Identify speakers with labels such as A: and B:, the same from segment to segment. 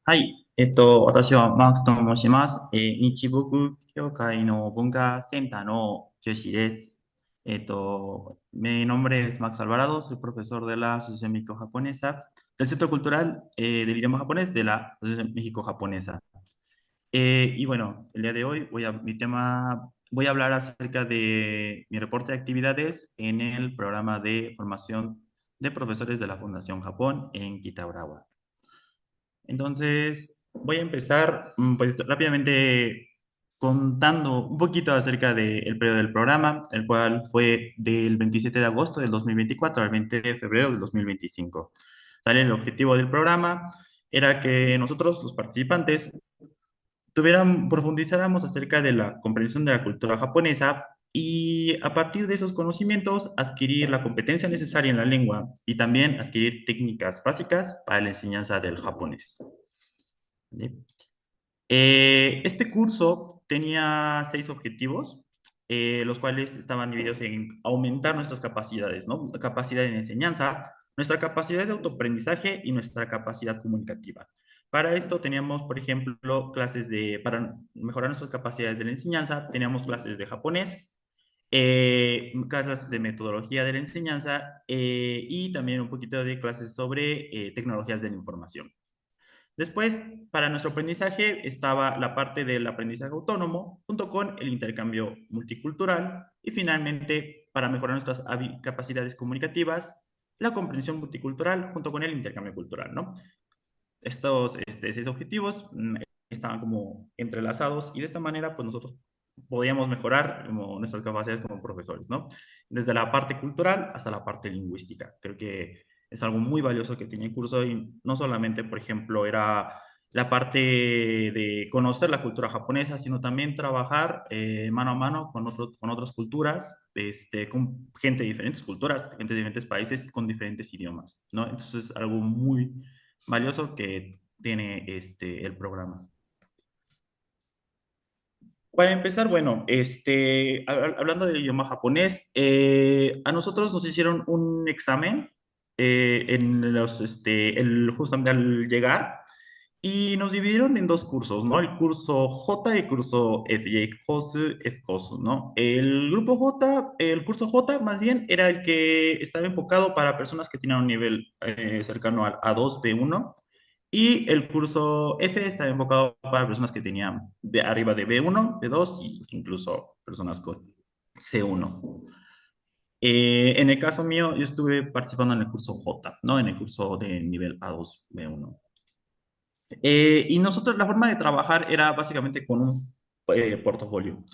A: はい。私はマークスと申します。日木協会の文化センターのジェシーです。Mi nombre es Max Alvarado, soy profesor de la Asociación México-Japonesa, del Centro Cultural del Idioma Japonés de la Asociación México-Japonesa. Y bueno, el día de hoy voy a hablar acerca de mi reporte de actividades en el programa de formación de profesores de la Fundación Japón en Kitagawa. Entonces, voy a empezar pues rápidamente contando un poquito acerca del periodo del programa, el cual fue del 27 de agosto del 2024 al 20 de febrero del 2025. ¿Sale? El objetivo del programa era que nosotros, los participantes, profundizáramos acerca de la comprensión de la cultura japonesa y a partir de esos conocimientos adquirir la competencia necesaria en la lengua y también adquirir técnicas básicas para la enseñanza del japonés. ¿Vale? Este curso tenía 6 objetivos, los cuales estaban divididos en aumentar nuestras capacidades, ¿no? Capacidad de enseñanza, nuestra capacidad de autoaprendizaje y nuestra capacidad comunicativa. Para esto teníamos, por ejemplo, para mejorar nuestras capacidades de la enseñanza, teníamos clases de japonés, clases de metodología de la enseñanza y también un poquito de clases sobre tecnologías de la información. Después, para nuestro aprendizaje estaba la parte del aprendizaje autónomo, junto con el intercambio multicultural y finalmente, para mejorar nuestras capacidades comunicativas, la comprensión multicultural junto con el intercambio cultural, ¿no? Estos 6 objetivos estaban como entrelazados y de esta manera, pues nosotros podíamos mejorar como nuestras capacidades como profesores, ¿no? Desde la parte cultural hasta la parte lingüística. Creo que es algo muy valioso que tiene el curso y no solamente, por ejemplo, era la parte de conocer la cultura japonesa, sino también trabajar mano a mano con otras culturas, con gente de diferentes culturas, gente de diferentes países y con diferentes idiomas, ¿no? Entonces es algo muy valioso que tiene el programa. Para empezar, bueno, hablando del idioma japonés, a nosotros nos hicieron un examen justamente al llegar y nos dividieron en 2 cursos, ¿no? El curso J y el curso F, y F F-Cosu, ¿no? El curso J más bien era el que estaba enfocado para personas que tenían un nivel cercano al A2, B1. Y el curso F está enfocado para personas que tenían de arriba de B1, B2 y incluso personas con C1. En el caso mío, yo estuve participando en el curso J, ¿no? En el curso de nivel A2, B1. Y nosotros, la forma de trabajar era básicamente con un portafolio.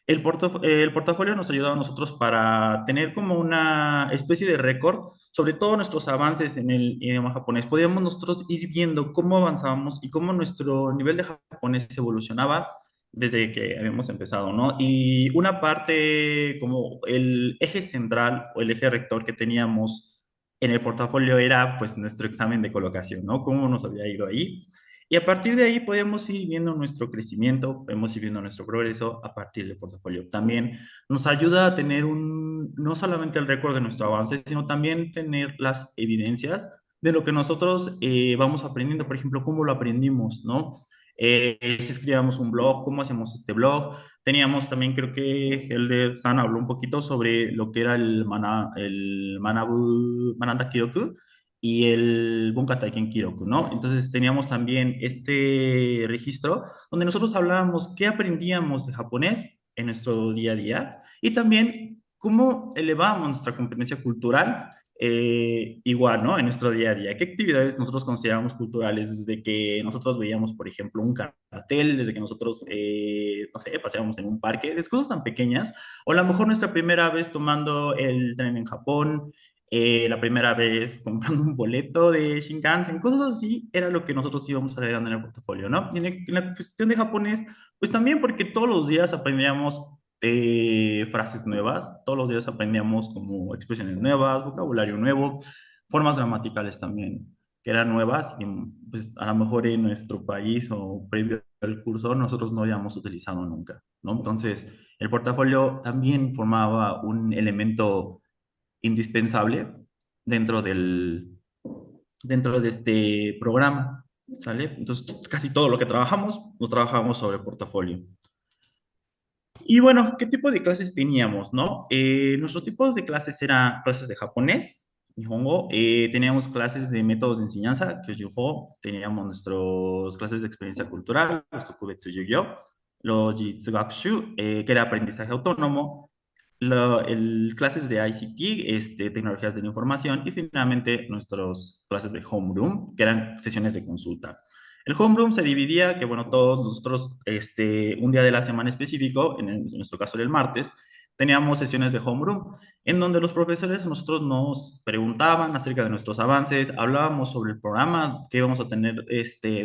A: El portafolio nos ayudaba a nosotros para tener como una especie de récord sobre todos nuestros avances en el idioma japonés. Podíamos nosotros ir viendo cómo avanzábamos y cómo nuestro nivel de japonés evolucionaba desde que habíamos empezado, ¿no? Y una parte, como el eje central o el eje rector que teníamos en el portafolio era pues nuestro examen de colocación, ¿no? Cómo nos había ido ahí. Y a partir de ahí podemos ir viendo nuestro crecimiento, podemos ir viendo nuestro progreso a partir del portafolio. También nos ayuda a tener no solamente el récord de nuestro avance, sino también tener las evidencias de lo que nosotros vamos aprendiendo, por ejemplo, cómo lo aprendimos, ¿no? Si escribíamos un blog, cómo hacemos este blog. Teníamos también, creo que Helder San habló un poquito sobre lo que era el Mananda Kiroku y el Bunka Taiken Kiroku, ¿no? Entonces teníamos también este registro donde nosotros hablábamos qué aprendíamos de japonés en nuestro día a día y también cómo elevábamos nuestra competencia cultural igual, ¿no? En nuestro día a día. ¿Qué actividades nosotros consideramos culturales? Desde que nosotros veíamos, por ejemplo, un cartel, desde que nosotros, no sé, paseábamos en un parque, es cosas tan pequeñas, o a lo mejor nuestra primera vez tomando el tren en Japón, la primera vez comprando un boleto de Shinkansen, cosas así, era lo que nosotros íbamos agregando en el portafolio, ¿no? Y en la cuestión de japonés, pues también porque todos los días aprendíamos frases nuevas, todos los días aprendíamos como expresiones nuevas, vocabulario nuevo, formas gramaticales también, que eran nuevas y pues a lo mejor en nuestro país o previo al curso nosotros no habíamos utilizado nunca, ¿no? Entonces, el portafolio también formaba un elemento indispensable dentro dentro de este programa. ¿sale? Entonces, casi todo lo que trabajamos, lo trabajamos sobre portafolio. Y bueno, ¿qué tipo de clases teníamos, no? Nuestros tipos de clases eran clases de japonés, Nihongo, teníamos clases de métodos de enseñanza, Kyojinho, teníamos nuestras clases de experiencia cultural, los Tokubetsu Yugyo, los Jitsugakushu, que era aprendizaje autónomo, clases de ICT, tecnologías de la información, y finalmente nuestras clases de homeroom, que eran sesiones de consulta. El homeroom se dividía que, bueno, todos nosotros, un día de la semana específico, en nuestro caso era el martes, teníamos sesiones de homeroom, en donde los profesores nosotros nos preguntaban acerca de nuestros avances, hablábamos sobre el programa que íbamos a tener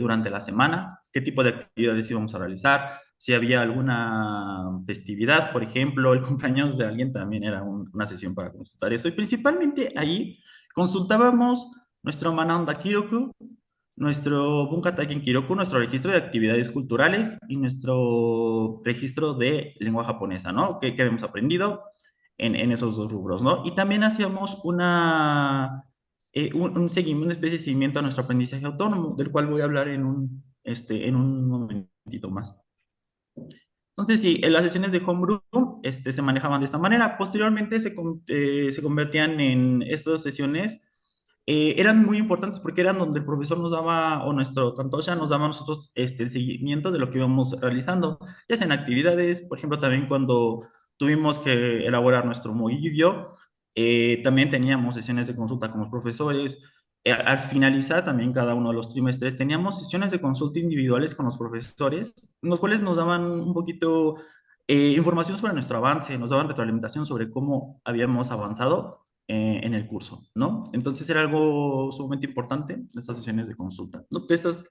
A: durante la semana, qué tipo de actividades íbamos a realizar, si había alguna festividad, por ejemplo, el cumpleaños de alguien también era una sesión para consultar eso. Y principalmente ahí consultábamos nuestro Mananda Kiroku, nuestro Bunkataken Kiroku, nuestro registro de actividades culturales y nuestro registro de lengua japonesa, ¿no? ¿Qué habíamos aprendido en esos dos rubros, ¿no? Y también hacíamos una especie de seguimiento a nuestro aprendizaje autónomo, del cual voy a hablar en un momentito más. Entonces, sí, en las sesiones de homeroom se manejaban de esta manera. Posteriormente se convertían en estas sesiones. Eran muy importantes porque eran donde el profesor nos daba, o nuestro Tantosha nos daba a nosotros el seguimiento de lo que íbamos realizando, ya sea en actividades, por ejemplo, también cuando tuvimos que elaborar nuestro Mogi-Yu-Gi-Oh, también teníamos sesiones de consulta con los profesores. Al finalizar también cada uno de los trimestres teníamos sesiones de consulta individuales con los profesores, en los cuales nos daban un poquito información sobre nuestro avance, nos daban retroalimentación sobre cómo habíamos avanzado en el curso, ¿no? Entonces era algo sumamente importante, estas sesiones de consulta. ¿No? De estas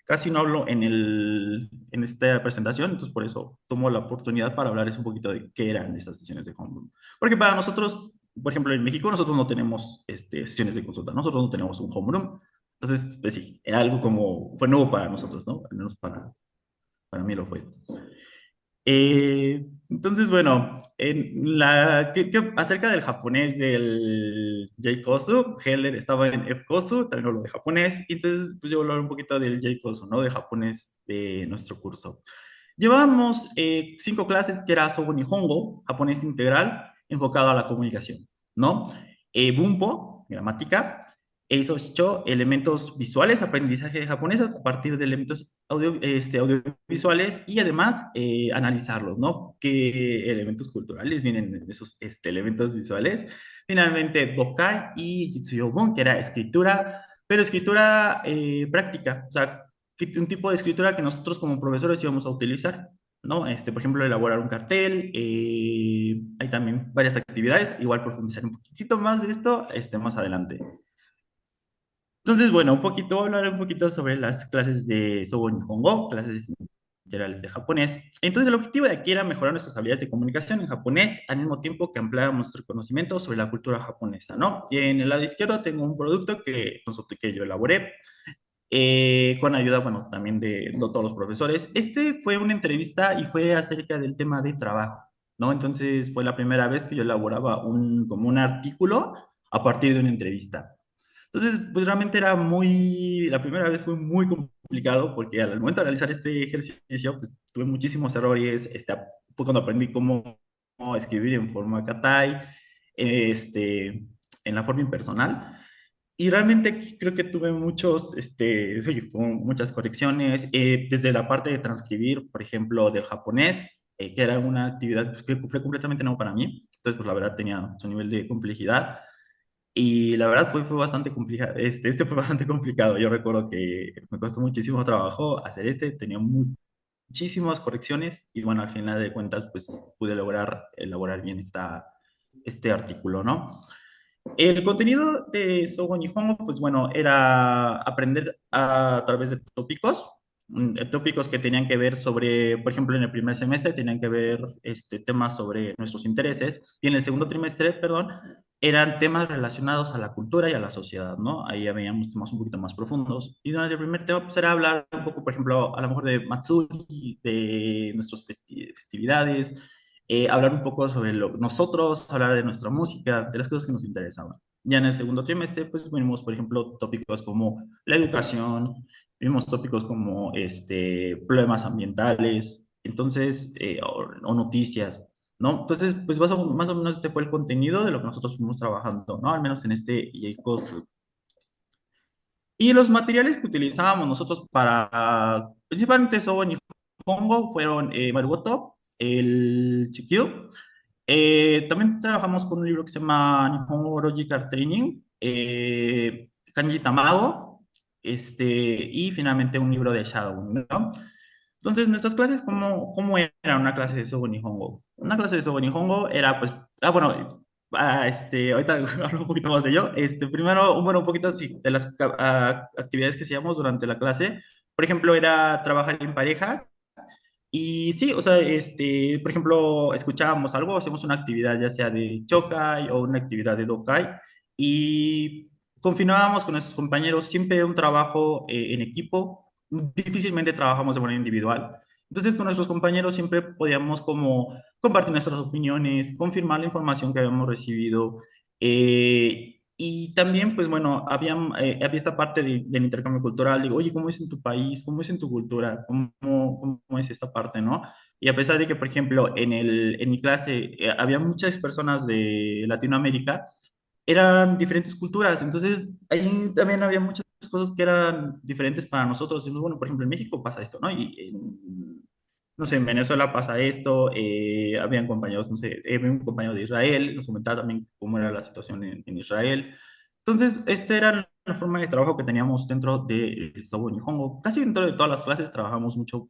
A: casi no hablo en esta presentación, entonces por eso tomo la oportunidad para hablarles un poquito de qué eran estas sesiones de homeroom. Porque para nosotros, por ejemplo, en México nosotros no tenemos sesiones de consulta, nosotros no tenemos un homeroom. Entonces, pues sí, era algo como, fue nuevo para nosotros, ¿no? Al menos para mí lo fue. Entonces, bueno, acerca del japonés del J-Kosu, Heller estaba en F-Kosu, también hablo de japonés, y entonces pues yo voy a hablar un poquito del J-Kosu, ¿no? De japonés de nuestro curso. Llevábamos 5 clases que era Sogo Nihongo, japonés integral, enfocado a la comunicación, ¿no? Bunpo, gramática, Eizo Shicho, elementos visuales, aprendizaje de japonés a partir de elementos audiovisuales y además analizarlos, ¿no? ¿Qué elementos culturales vienen en esos elementos visuales? Finalmente, Bokai y Jitsuyobun, que era escritura, pero escritura práctica, o sea, un tipo de escritura que nosotros como profesores íbamos a utilizar, ¿no? Por ejemplo, elaborar un cartel, hay también varias actividades, igual profundizar un poquitito más de esto más adelante. Entonces, bueno, voy a hablar un poquito sobre las clases de Sobo Nihongo, clases literales de japonés. Entonces, el objetivo de aquí era mejorar nuestras habilidades de comunicación en japonés, al mismo tiempo que ampliar nuestro conocimiento sobre la cultura japonesa, ¿no? Y en el lado izquierdo tengo un producto que yo elaboré, con ayuda, bueno, también de todos los profesores. Fue una entrevista y fue acerca del tema de trabajo, ¿no? Entonces, fue la primera vez que yo elaboraba como un artículo a partir de una entrevista. Entonces, pues realmente la primera vez fue muy complicado porque al momento de realizar este ejercicio, pues tuve muchísimos errores, fue cuando aprendí cómo escribir en forma katai, en la forma impersonal. Y realmente aquí creo que tuve sí, muchas correcciones, desde la parte de transcribir, por ejemplo, del japonés, que era una actividad pues, que fue completamente nuevo para mí. Entonces, pues la verdad tenía su nivel de complejidad. Y la verdad fue bastante complicado. Fue bastante complicado. Yo recuerdo que me costó muchísimo trabajo hacer tenía muchísimas correcciones y bueno, al final de cuentas, pues pude lograr elaborar bien este artículo, ¿no? El contenido de Sogo Nihongo, pues bueno, era aprender a través de tópicos, tópicos que tenían que ver sobre, por ejemplo, en el primer semestre tenían que ver temas sobre nuestros intereses y en el segundo trimestre, perdón, eran temas relacionados a la cultura y a la sociedad, ¿no? Ahí habíamos temas un poquito más profundos. Y durante el primer tema, pues era hablar un poco, por ejemplo, a lo mejor de Matsuri, de nuestras festividades, hablar un poco sobre nosotros, hablar de nuestra música, de las cosas que nos interesaban. Ya en el segundo trimestre, pues vimos, por ejemplo, tópicos como la educación, vimos tópicos como problemas ambientales, entonces, o noticias, ¿no? Entonces, pues más o menos este fue el contenido de lo que nosotros fuimos trabajando, ¿no? Al menos en este IECOS. Y los materiales que utilizábamos nosotros para, principalmente Sobo y Hongo, fueron Marugoto, el Chikyu. También trabajamos con un libro que se llama Nihongo Logical Training, Kanji Tamago, y finalmente un libro de Shadow, ¿no? Entonces, nuestras clases, ¿cómo era una clase de Sobo Nihongo? Una clase de Sobo Nihongo era, pues, bueno, ahorita hablo un poquito más de ello. Primero, bueno, un poquito sí, de las actividades que hacíamos durante la clase. Por ejemplo, era trabajar en parejas. Y sí, o sea, por ejemplo, escuchábamos algo, hacíamos una actividad ya sea de Chokai o una actividad de Dokai y continuábamos con nuestros compañeros, siempre un trabajo en equipo, difícilmente trabajamos de manera individual. Entonces, con nuestros compañeros siempre podíamos como compartir nuestras opiniones, confirmar la información que habíamos recibido. Y también, pues bueno, había esta parte del intercambio cultural. Digo, oye, ¿cómo es en tu país? ¿Cómo es en tu cultura? ¿Cómo es esta parte, no? Y a pesar de que, por ejemplo, en mi clase había muchas personas de Latinoamérica, eran diferentes culturas. Entonces, ahí también había muchas cosas que eran diferentes para nosotros. Y bueno, por ejemplo, en México pasa esto, ¿no? No sé, en Venezuela pasa esto, habían compañeros, no sé, había un compañero de Israel, nos comentaba también cómo era la situación en Israel. Entonces, esta era la forma de trabajo que teníamos dentro de Sobo Nihongo. Casi dentro de todas las clases trabajamos mucho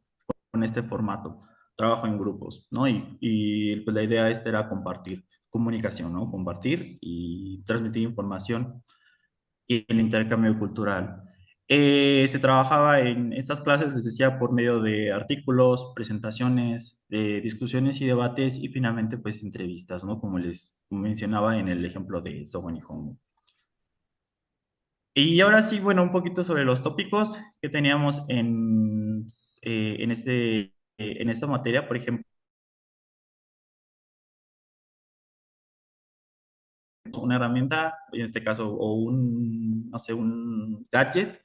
A: con este formato, trabajo en grupos, ¿no? Y pues la idea esta era compartir comunicación, ¿no? Compartir y transmitir información y el intercambio cultural. Se trabajaba en estas clases, les decía, por medio de artículos, presentaciones, discusiones y debates y finalmente pues entrevistas, ¿no? Como les mencionaba en el ejemplo de Sogo Nihongo. Y ahora sí, bueno, un poquito sobre los tópicos que teníamos en esta materia, por ejemplo, una herramienta, en este caso, o no sé, un gadget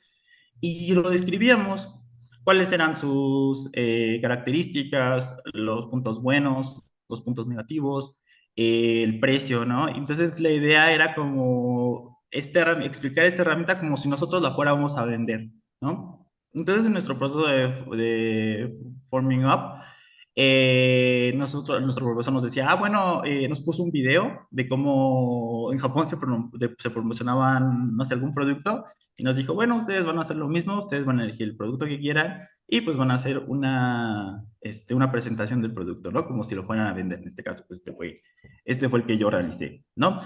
A: y lo describíamos, cuáles eran sus características, los puntos buenos, los puntos negativos, el precio, ¿no? Entonces la idea era como explicar esta herramienta como si nosotros la fuéramos a vender, ¿no? Entonces en nuestro proceso de forming up, nuestro profesor nos decía, bueno, nos puso un video de cómo en Japón se promocionaban, no sé, algún producto y nos dijo, bueno, ustedes van a hacer lo mismo, ustedes van a elegir el producto que quieran y pues van a hacer una presentación del producto, ¿no? Como si lo fueran a vender. En este caso, pues este fue el que yo realicé, ¿no?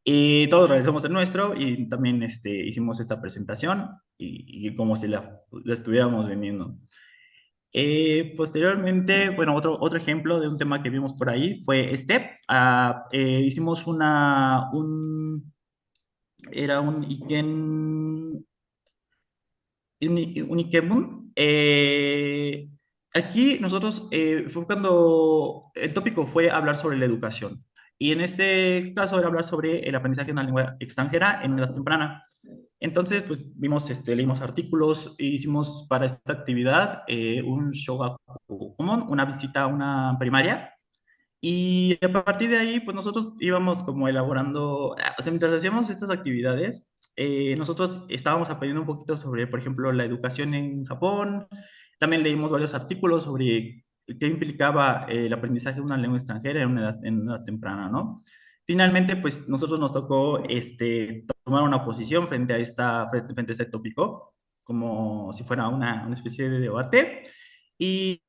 A: Y todos realizamos el nuestro y también hicimos esta presentación y como si la estuviéramos vendiendo. Posteriormente, bueno, otro ejemplo de un tema que vimos por ahí fue hicimos era un Ikebun. Aquí nosotros fue cuando el tópico fue hablar sobre la educación. Y en este caso era hablar sobre el aprendizaje de una lengua extranjera en una edad temprana. Entonces, pues leímos artículos, e hicimos para esta actividad un shogaku Homon, una visita a una primaria. Y a partir de ahí, pues nosotros íbamos como elaborando, o sea, mientras hacíamos estas actividades, nosotros estábamos aprendiendo un poquito sobre, por ejemplo, la educación en Japón. También leímos varios artículos sobre qué implicaba el aprendizaje de una lengua extranjera en una edad temprana, ¿no? Finalmente, pues nosotros nos tocó tomar una posición frente a este tópico, como si fuera una especie de debate. Y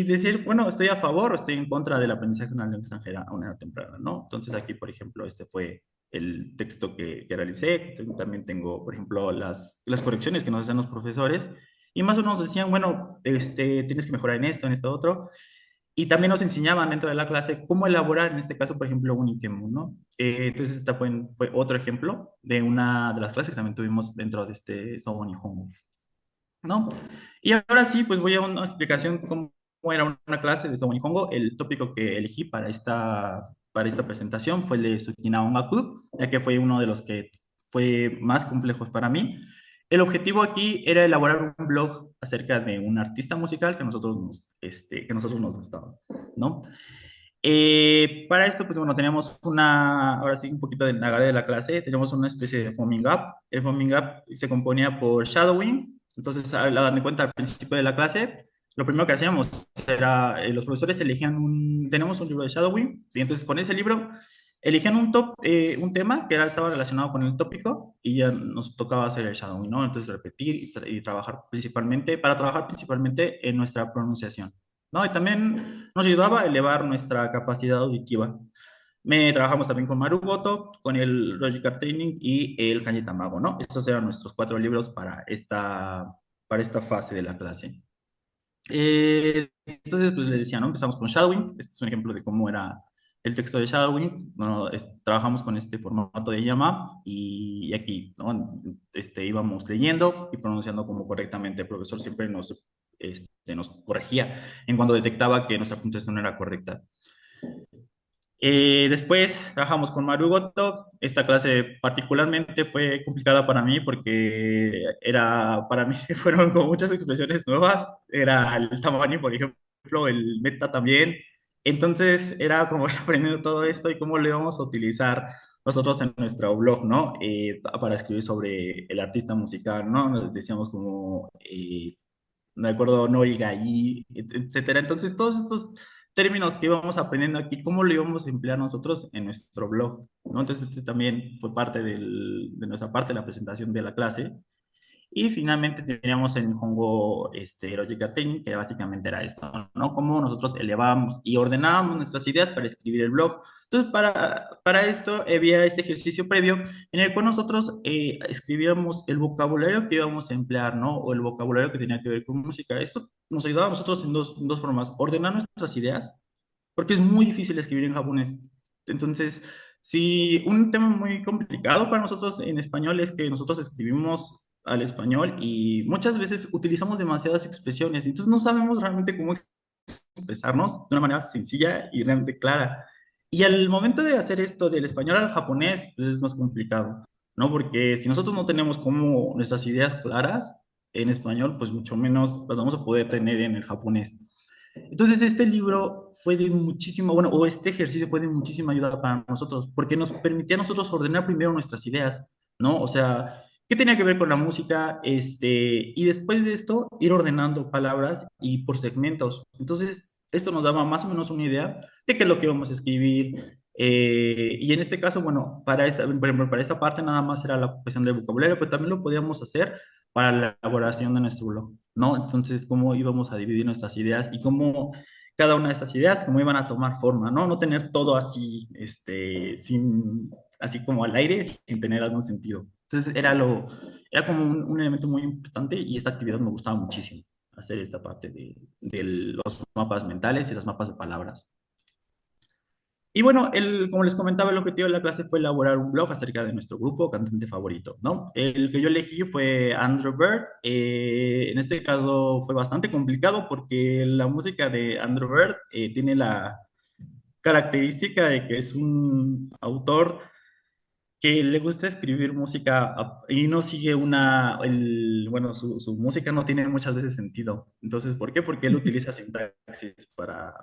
A: decir, bueno, estoy a favor o estoy en contra del aprendizaje de una lengua extranjera a una edad temprana, ¿no? Entonces aquí, por ejemplo, este fue el texto que realicé. También tengo, por ejemplo, las correcciones que nos hacían los profesores. Y más o menos decían, bueno, tienes que mejorar en esto otro. Y también nos enseñaban dentro de la clase cómo elaborar, en este caso, por ejemplo, un Ikemu, ¿no? Entonces, esta fue otro ejemplo de una de las clases que también tuvimos dentro de este Sobo Nihongo, ¿no? Y ahora sí, pues voy a una explicación como era una clase de Zomo Nihongo, el tópico que elegí para esta presentación fue el de Tsukina Ongaku, ya que fue uno de los que fue más complejos para mí. El objetivo aquí era elaborar un blog acerca de un artista musical que nosotros nos gustaba, ¿no? Para esto, pues bueno, teníamos ahora sí, un poquito de la de la clase, teníamos una especie de foaming up. El foaming up se componía por shadowing. Entonces, darme cuenta al principio de la clase, lo primero que hacíamos era, los profesores elegían tenemos un libro de shadowing, y entonces con ese libro elegían un tema que estaba relacionado con el tópico y ya nos tocaba hacer el shadowing, ¿no? Entonces repetir y trabajar principalmente en nuestra pronunciación, ¿no? Y también nos ayudaba a elevar nuestra capacidad auditiva. Trabajamos también con Marugoto, con el Logic Training y el Kanji Tamago, ¿no? Estos eran nuestros cuatro libros para esta fase de la clase. Entonces, pues le decía, ¿no? Empezamos con Shadowing. Este es un ejemplo de cómo era el texto de Shadowing. Bueno, trabajamos con este formato de llama y aquí, ¿no? Íbamos leyendo y pronunciando como correctamente. El profesor siempre nos corregía en cuando detectaba que nuestra pronunciación no era correcta. Después trabajamos con Marugoto. Esta clase particularmente fue complicada para mí porque para mí fueron como muchas expresiones nuevas. Era el tamaño, por ejemplo, el meta también. Entonces era como ir aprendiendo todo esto y cómo lo íbamos a utilizar nosotros en nuestro blog, ¿no? Para escribir sobre el artista musical, ¿no? Nos decíamos como, me acuerdo, Nori Gai, etcétera. Entonces, todos estos términos que íbamos aprendiendo aquí, ¿cómo lo íbamos a emplear nosotros en nuestro blog? ¿No? Entonces, este también fue parte de nuestra parte de la presentación de la clase. Y finalmente teníamos en Hongo Logic Training, que básicamente era esto, ¿no? Cómo nosotros elevábamos y ordenábamos nuestras ideas para escribir el blog. Entonces, para esto había este ejercicio previo en el cual nosotros escribíamos el vocabulario que íbamos a emplear, ¿no? O el vocabulario que tenía que ver con música. Esto nos ayudaba a nosotros en dos formas: ordenar nuestras ideas, porque es muy difícil escribir en japonés. Entonces, si un tema muy complicado para nosotros en español es que nosotros escribimos al español y muchas veces utilizamos demasiadas expresiones, entonces no sabemos realmente cómo expresarnos de una manera sencilla y realmente clara. Y al momento de hacer esto del español al japonés, pues es más complicado, ¿no? Porque si nosotros no tenemos como nuestras ideas claras en español, pues mucho menos las vamos a poder tener en el japonés. Entonces, este libro fue de muchísima, bueno, o este ejercicio fue de muchísima ayuda para nosotros, porque nos permitía a nosotros ordenar primero nuestras ideas, ¿no? O sea, ¿qué tenía que ver con la música? Y después de esto, ir ordenando palabras y por segmentos. Entonces, esto nos daba más o menos una idea de qué es lo que íbamos a escribir. Y en este caso, bueno, por ejemplo, para esta parte nada más era la cuestión del vocabulario, pero también lo podíamos hacer para la elaboración de nuestro blog, ¿no? Entonces, cómo íbamos a dividir nuestras ideas y cómo cada una de estas ideas, cómo iban a tomar forma, ¿no? No tener todo así, así como al aire, sin tener algún sentido. Entonces, era como un elemento muy importante y esta actividad me gustaba muchísimo, hacer esta parte de los mapas mentales y los mapas de palabras. Y bueno, como les comentaba, el objetivo de la clase fue elaborar un blog acerca de nuestro grupo cantante favorito, ¿no? El que yo elegí fue Andrew Bird. En este caso fue bastante complicado porque la música de Andrew Bird tiene la característica de que es un autor que le gusta escribir música y no sigue bueno, su música no tiene muchas veces sentido. Entonces, ¿por qué? Porque él utiliza sintaxis para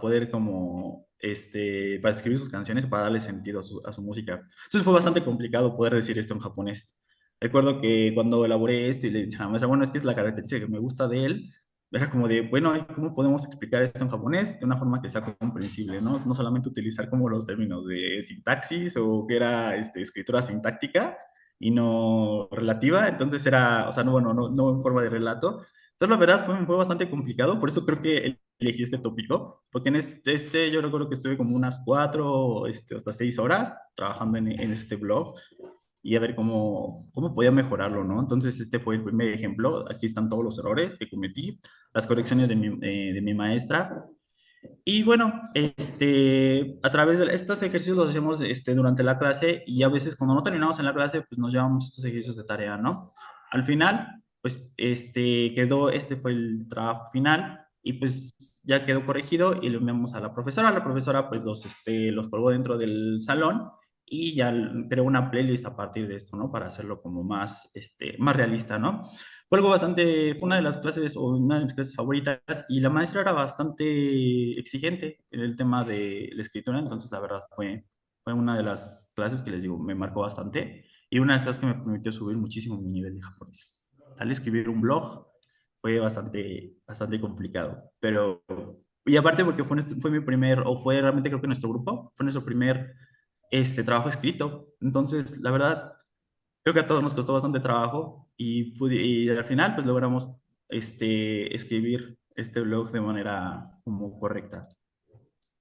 A: poder para escribir sus canciones, para darle sentido a su música. Entonces fue bastante complicado poder decir esto en japonés. Recuerdo que cuando elaboré esto y le dije a la maestra, bueno, es que es la característica que me gusta de él, era como de, bueno, ¿cómo podemos explicar esto en japonés de una forma que sea comprensible, ¿no? No solamente utilizar como los términos de sintaxis o que era escritura sintáctica y no relativa, entonces era, o sea, no, bueno, no en forma de relato. Entonces, la verdad, fue bastante complicado, por eso creo que elegí este tópico, porque en yo recuerdo que estuve como unas 4, hasta 6 horas trabajando en este blog y a ver cómo podía mejorarlo, ¿no? Entonces, este fue el primer ejemplo. Aquí están todos los errores que cometí, las correcciones de mi maestra. Y bueno, a través de estos ejercicios los hacemos durante la clase y a veces cuando no terminamos en la clase, pues nos llevamos estos ejercicios de tarea, ¿no? Al final, pues este fue el trabajo final y pues ya quedó corregido y lo enviamos a la profesora. La profesora pues los colgó dentro del salón y ya creó una playlist a partir de esto, ¿no? Para hacerlo como más, más realista, ¿no? Fue una de las clases o una de mis clases favoritas y la maestra era bastante exigente en el tema de la escritura, entonces la verdad fue una de las clases que les digo, me marcó bastante y una de las clases que me permitió subir muchísimo mi nivel de japonés. Al escribir un blog fue bastante complicado, pero, y aparte porque fue mi primer, o fue realmente creo que nuestro grupo, fue nuestro primer trabajo escrito, entonces la verdad creo que a todos nos costó bastante trabajo y al final pues logramos escribir este blog de manera como correcta.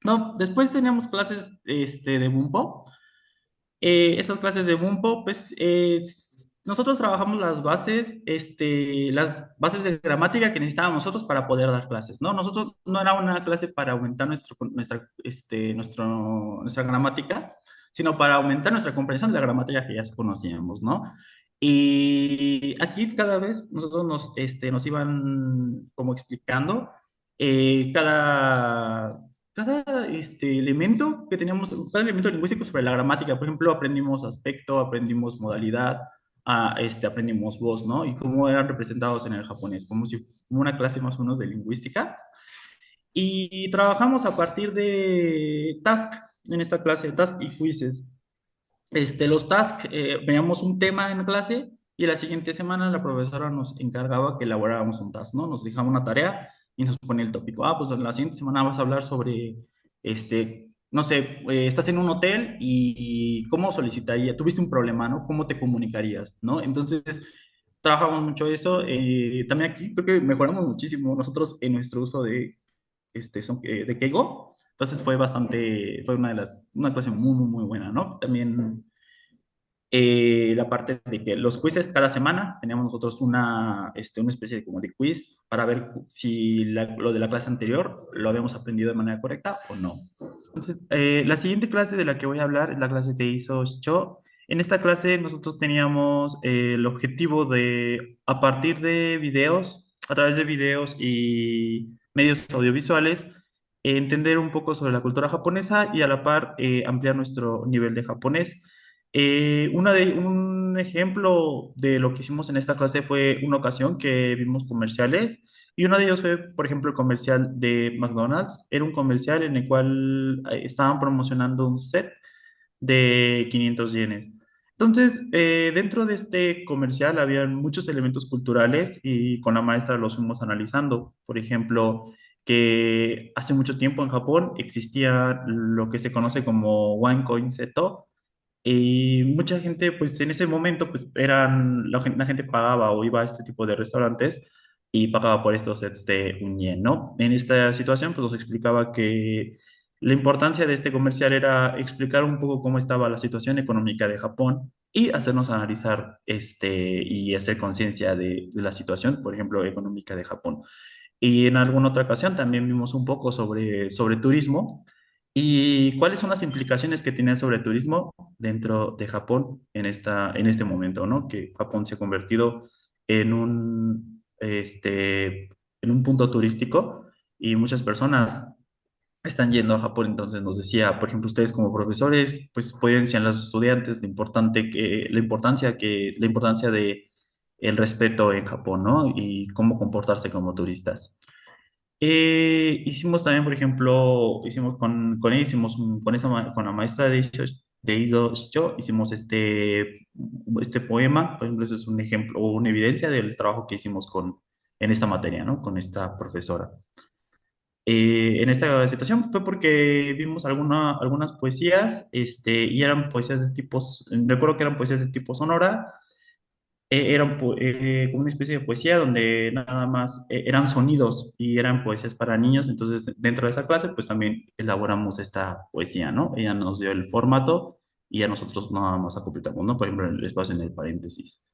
A: No, después teníamos clases de Bumpo. Estas clases de Bumpo, pues nosotros trabajamos las bases de gramática que necesitábamos nosotros para poder dar clases, ¿no? Nosotros no era una clase para aumentar nuestra gramática, sino para aumentar nuestra comprensión de la gramática que ya conocíamos, ¿no? Y aquí cada vez nosotros nos iban como explicando cada elemento que teníamos, cada elemento lingüístico sobre la gramática. Por ejemplo, aprendimos aspecto, aprendimos modalidad, aprendimos voz, ¿no? Y cómo eran representados en el japonés, como una clase más o menos de lingüística. Y trabajamos a partir de task, en esta clase, task y quizzes. Los tasks, veíamos un tema en clase y la siguiente semana la profesora nos encargaba que elaboráramos un task, ¿no? Nos dejaba una tarea y nos ponía el tópico. Ah, pues la siguiente semana vas a hablar sobre, no sé, estás en un hotel y cómo solicitaría, tuviste un problema, ¿no? ¿Cómo te comunicarías, ¿no? Entonces, trabajamos mucho eso. También aquí creo que mejoramos muchísimo nosotros en nuestro uso de Keigo. Entonces fue una clase muy, muy, muy buena, ¿no? También la parte de que los quizzes cada semana teníamos nosotros una especie de, como de quiz para ver si lo de la clase anterior lo habíamos aprendido de manera correcta o no. Entonces, la siguiente clase de la que voy a hablar es la clase que hizo Cho. En esta clase nosotros teníamos el objetivo de, a partir de videos, a través de videos y medios audiovisuales, entender un poco sobre la cultura japonesa y a la par ampliar nuestro nivel de japonés. Un ejemplo de lo que hicimos en esta clase fue una ocasión que vimos comerciales y uno de ellos fue, por ejemplo, el comercial de McDonald's. Era un comercial en el cual estaban promocionando un set de 500 yenes. Entonces, dentro de este comercial había muchos elementos culturales y con la maestra los fuimos analizando. Por ejemplo, que hace mucho tiempo en Japón existía lo que se conoce como One Coin Seto, y mucha gente, pues en ese momento, pues la gente pagaba o iba a este tipo de restaurantes y pagaba por estos sets de un yen, ¿no? En esta situación, pues nos explicaba que la importancia de este comercial era explicar un poco cómo estaba la situación económica de Japón y hacernos analizar y hacer conciencia de la situación, por ejemplo, económica de Japón. Y en alguna otra ocasión también vimos un poco sobre turismo y cuáles son las implicaciones que tiene sobre el turismo dentro de Japón en este momento, ¿no? Que Japón se ha convertido en en un punto turístico y muchas personas están yendo a Japón. Entonces nos decía, por ejemplo, ustedes como profesores, pues pueden enseñar a los estudiantes la importancia de el respeto en Japón, ¿no? Y cómo comportarse como turistas. Hicimos también, por ejemplo, hicimos con él, con la maestra de Iso Shicho, hicimos este poema. Por ejemplo, eso es un ejemplo o una evidencia del trabajo que hicimos en esta materia, ¿no? Con esta profesora. En esta situación fue porque vimos algunas poesías, y eran poesías recuerdo que eran poesías de tipo sonora. Como una especie de poesía donde nada más eran sonidos y eran poesías para niños. Entonces, dentro de esa clase, pues también elaboramos esta poesía, ¿no? Ella nos dio el formato y a nosotros nada más completamos, ¿no? Por ejemplo, el espacio en el paréntesis.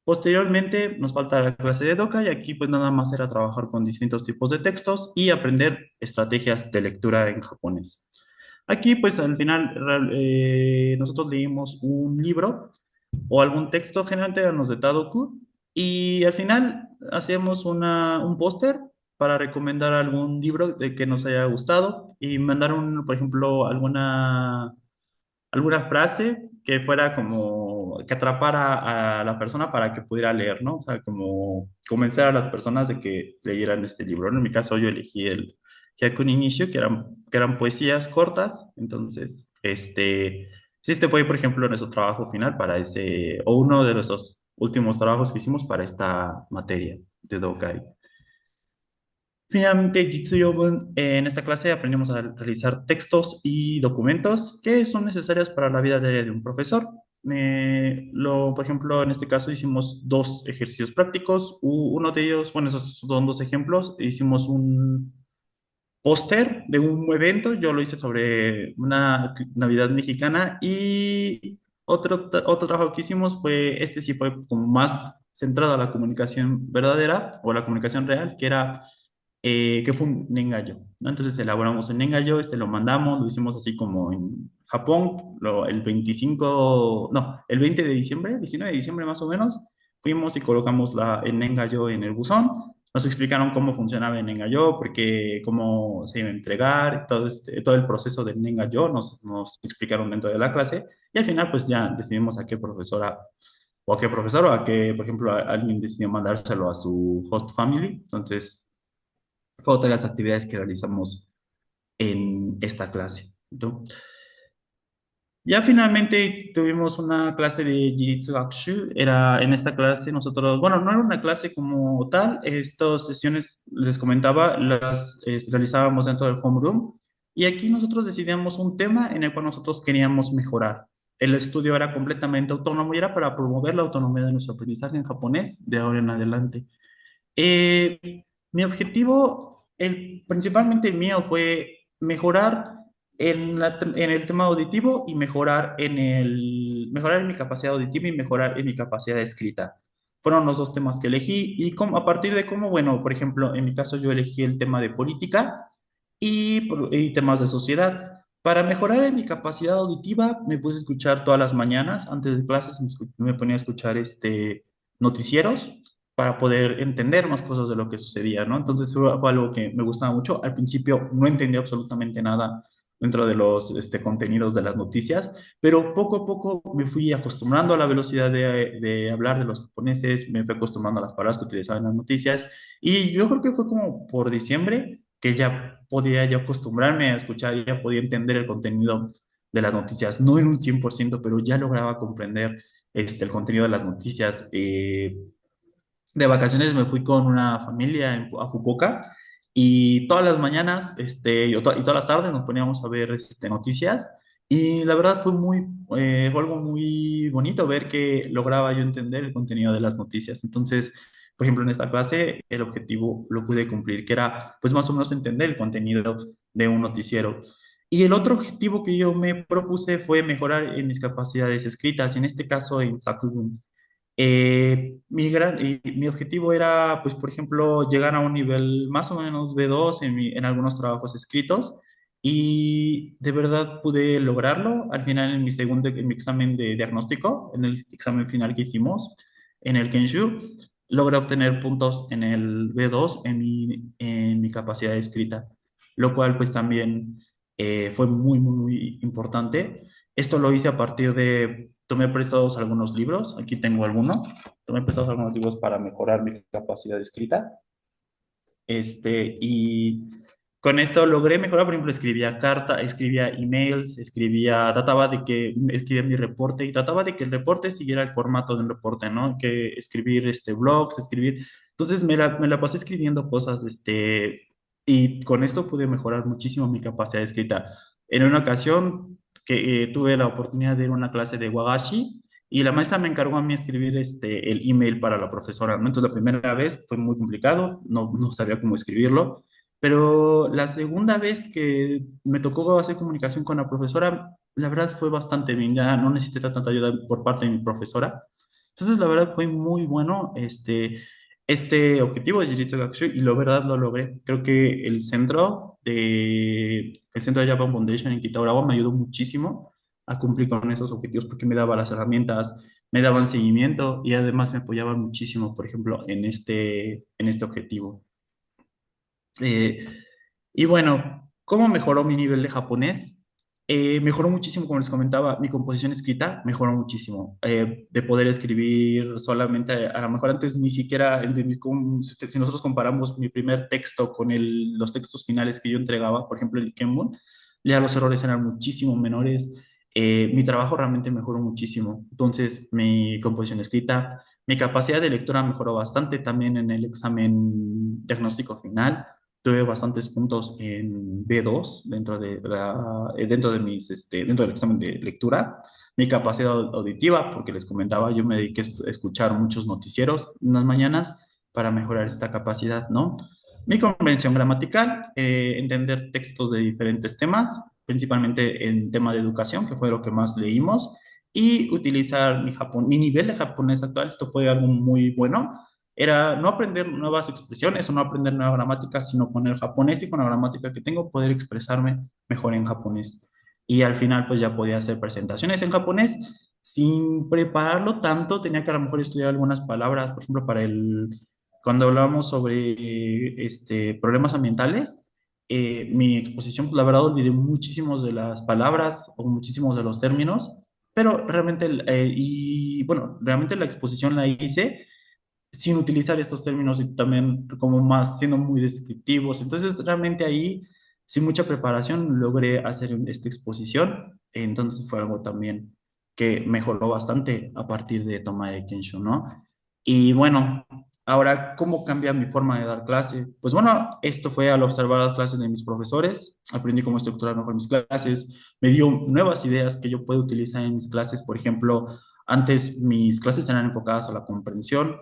A: Posteriormente nos falta la clase de Doca y aquí pues nada más era trabajar con distintos tipos de textos y aprender estrategias de lectura en japonés. Aquí pues al final nosotros leímos un libro o algún texto, generalmente eran los de Tadoku, y al final hacíamos un póster para recomendar algún libro de que nos haya gustado y mandar por ejemplo, alguna frase que fuera como que atrapara a la persona para que pudiera leer, ¿no? O sea, como convencer a las personas de que leyeran este libro, ¿no? En mi caso yo elegí el Haiku Inicio, que eran poesías cortas, entonces, sí, este fue, por ejemplo, nuestro trabajo final para o uno de nuestros últimos trabajos que hicimos para esta materia de Dokai. Finalmente, Jitsu-Yobun, en esta clase aprendimos a realizar textos y documentos que son necesarios para la vida diaria de un profesor. Por ejemplo, en este caso hicimos dos ejercicios prácticos. Uno de ellos, bueno, esos son dos ejemplos. Hicimos un póster de un evento, yo lo hice sobre una Navidad mexicana y otro trabajo que hicimos sí fue como más centrado a la comunicación verdadera o la comunicación real, que fue un Nengayo, ¿no? Entonces elaboramos un Nengayo, lo mandamos, lo hicimos así como en Japón, el 25, no, el 20 de diciembre, 19 de diciembre más o menos, fuimos y colocamos el Nengayo en el buzón, nos explicaron cómo funcionaba el Nengayo, porque cómo se iba a entregar, todo el proceso del Nengayo nos explicaron dentro de la clase, y al final pues ya decidimos a qué profesora o a qué profesor o a qué, por ejemplo, alguien decidió mandárselo a su host family, entonces fue otra de las actividades que realizamos en esta clase, ¿no? Ya finalmente tuvimos una clase de Jiritsu Gakushu. En esta clase nosotros, bueno, no era una clase como tal, estas sesiones, les comentaba, las realizábamos dentro del homeroom y aquí nosotros decidíamos un tema en el cual nosotros queríamos mejorar. El estudio era completamente autónomo y era para promover la autonomía de nuestro aprendizaje en japonés de ahora en adelante. Mi objetivo, principalmente el mío, fue mejorar en el tema auditivo y mejorar en mi capacidad auditiva y mejorar en mi capacidad de escrita. Fueron los dos temas que elegí y a partir de cómo, bueno, por ejemplo, en mi caso yo elegí el tema de política y temas de sociedad. Para mejorar en mi capacidad auditiva, me puse a escuchar todas las mañanas, antes de clases, me ponía a escuchar noticieros para poder entender más cosas de lo que sucedía, ¿no? Entonces fue algo que me gustaba mucho. Al principio no entendía absolutamente nada dentro de los contenidos de las noticias, pero poco a poco me fui acostumbrando a la velocidad de hablar de los japoneses, me fui acostumbrando a las palabras que utilizaban en las noticias, y yo creo que fue como por diciembre que ya podía yo acostumbrarme a escuchar, ya podía entender el contenido de las noticias, no en un 100%, pero ya lograba comprender el contenido de las noticias. De vacaciones me fui con una familia a Fukuoka y todas las mañanas y todas las tardes nos poníamos a ver noticias y la verdad fue algo muy bonito ver que lograba yo entender el contenido de las noticias. Entonces, por ejemplo, en esta clase el objetivo lo pude cumplir, que era pues más o menos entender el contenido de un noticiero. Y el otro objetivo que yo me propuse fue mejorar en mis capacidades escritas, en este caso en Sakugun. Mi objetivo era, pues, por ejemplo, llegar a un nivel más o menos B2 en algunos trabajos escritos y de verdad pude lograrlo. Al final, en mi examen de diagnóstico, en el examen final que hicimos en el Kenshu, logré obtener puntos en el B2 en mi capacidad escrita, lo cual pues también fue muy, muy, muy importante. Esto lo hice a partir tomé prestados algunos libros, aquí tengo algunos, tomé prestados algunos libros para mejorar mi capacidad de escrita, y con esto logré mejorar, por ejemplo, escribía emails, escribía mi reporte y trataba de que el reporte siguiera el formato de un reporte, ¿no? Que escribir blogs, entonces me la pasé escribiendo cosas, y con esto pude mejorar muchísimo mi capacidad de escrita. En una ocasión que tuve la oportunidad de ir a una clase de Wagashi, y la maestra me encargó a mí escribir el email para la profesora, ¿no? Entonces la primera vez fue muy complicado, no sabía cómo escribirlo, pero la segunda vez que me tocó hacer comunicación con la profesora, la verdad fue bastante bien, ya no necesité tanta ayuda por parte de mi profesora. Entonces la verdad fue muy bueno este objetivo de Jiu-Jitsu Gakushu y la verdad lo logré. Creo que el centro de Japan Foundation en Kitaurawa me ayudó muchísimo a cumplir con esos objetivos porque me daba las herramientas, me daban seguimiento y además me apoyaban muchísimo, por ejemplo, en este objetivo. Eh, y bueno, ¿cómo mejoró mi nivel de japonés? Mejoró muchísimo, como les comentaba, mi composición escrita mejoró muchísimo. De poder escribir solamente, a lo mejor antes ni siquiera, si nosotros comparamos mi primer texto con los textos finales que yo entregaba, por ejemplo, el Kenbun, ya los errores eran muchísimo menores. Mi trabajo realmente mejoró muchísimo. Entonces, mi composición escrita, mi capacidad de lectura mejoró bastante también en el examen diagnóstico final. Tuve bastantes puntos en B2 dentro de dentro del examen de lectura. Mi capacidad auditiva, porque les comentaba, yo me dediqué a escuchar muchos noticieros en las mañanas para mejorar esta capacidad, ¿no? Mi comprensión gramatical, entender textos de diferentes temas, principalmente en tema de educación, que fue lo que más leímos, y utilizar mi nivel de japonés actual. Esto fue algo muy bueno, era no aprender nuevas expresiones o no aprender nueva gramática, sino con el japonés y con la gramática que tengo poder expresarme mejor en japonés. Y al final pues ya podía hacer presentaciones en japonés sin prepararlo tanto, tenía que a lo mejor estudiar algunas palabras, por ejemplo, cuando hablábamos sobre problemas ambientales, mi exposición, pues, la verdad, olvidé muchísimos de las palabras o muchísimos de los términos, pero realmente, y bueno, realmente la exposición la hice sin utilizar estos términos y también como más siendo muy descriptivos. Entonces, realmente ahí, sin mucha preparación, logré hacer esta exposición. Entonces fue algo también que mejoró bastante a partir de toma de Kensho, ¿no? Y bueno, ahora, ¿cómo cambia mi forma de dar clase? Pues bueno, esto fue al observar las clases de mis profesores, aprendí cómo estructurar mejor mis clases, me dio nuevas ideas que yo puedo utilizar en mis clases. Por ejemplo, antes mis clases eran enfocadas a la comprensión,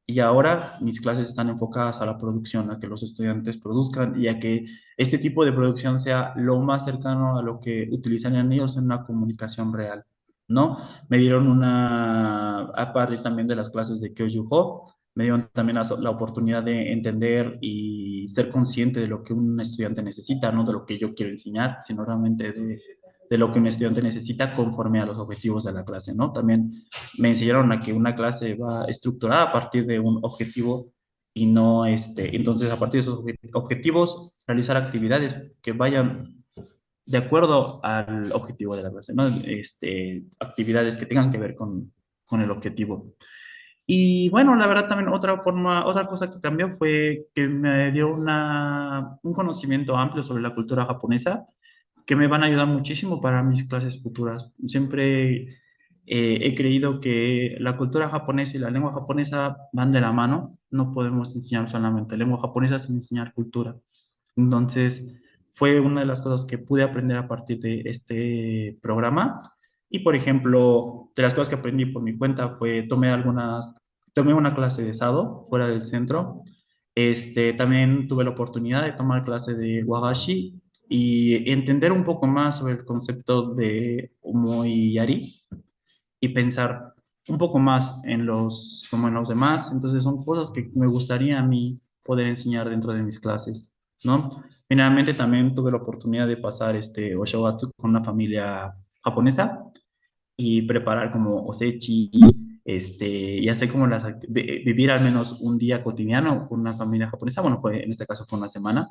A: y ahora mis clases están enfocadas a la producción, a que los estudiantes produzcan y a que este tipo de producción sea lo más cercano a lo que utilizarían ellos en una comunicación real, ¿no? Me dieron aparte también de las clases de Kyojuho, me dieron también la oportunidad de entender y ser consciente de lo que un estudiante necesita, no de lo que yo quiero enseñar, sino realmente de lo que un estudiante necesita conforme a los objetivos de la clase, ¿no? También me enseñaron a que una clase va estructurada a partir de un objetivo y no, entonces a partir de esos objetivos, realizar actividades que vayan de acuerdo al objetivo de la clase, ¿no? Actividades que tengan que ver con el objetivo. Y bueno, la verdad también otra cosa que cambió fue que me dio un conocimiento amplio sobre la cultura japonesa que me van a ayudar muchísimo para mis clases futuras. Siempre he creído que la cultura japonesa y la lengua japonesa van de la mano. No podemos enseñar solamente lengua japonesa sin enseñar cultura. Entonces, fue una de las cosas que pude aprender a partir de este programa. Y, por ejemplo, de las cosas que aprendí por mi cuenta tomé una clase de Sado fuera del centro. También tuve la oportunidad de tomar clase de Wagashi y entender un poco más sobre el concepto de Omoiyari y pensar un poco más como en los demás. Entonces son cosas que me gustaría a mí poder enseñar dentro de mis clases, ¿no? Finalmente también tuve la oportunidad de pasar este Oshogatsu con una familia japonesa y preparar como osechi, y hacer como vivir al menos un día cotidiano con una familia japonesa. Bueno, en este caso fue una semana.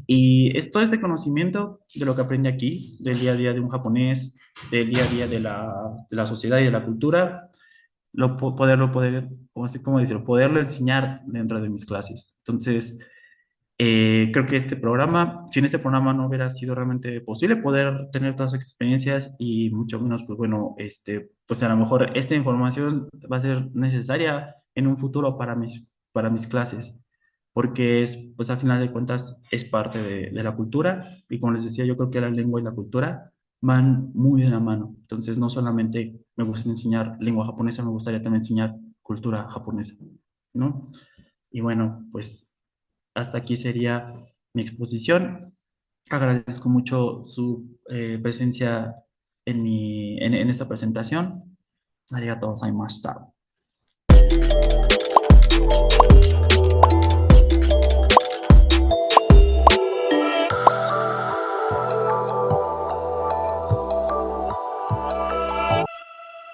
A: Y es todo este conocimiento de lo que aprendí aquí, del día a día de un japonés, del día a día de la sociedad y de la cultura, ¿cómo cómo decirlo? Poderlo enseñar dentro de mis clases. Entonces, creo que sin este programa no hubiera sido realmente posible poder tener todas esas experiencias y mucho menos, pues bueno, pues a lo mejor esta información va a ser necesaria en un futuro para mis clases, porque pues al final de cuentas es parte de la cultura y como les decía, yo creo que la lengua y la cultura van muy de la mano. Entonces, no solamente me gustaría enseñar lengua japonesa, me gustaría también enseñar cultura japonesa, ¿no? Y bueno, pues hasta aquí sería mi exposición. Agradezco mucho su presencia en esta presentación. Arigatou gozaimashita.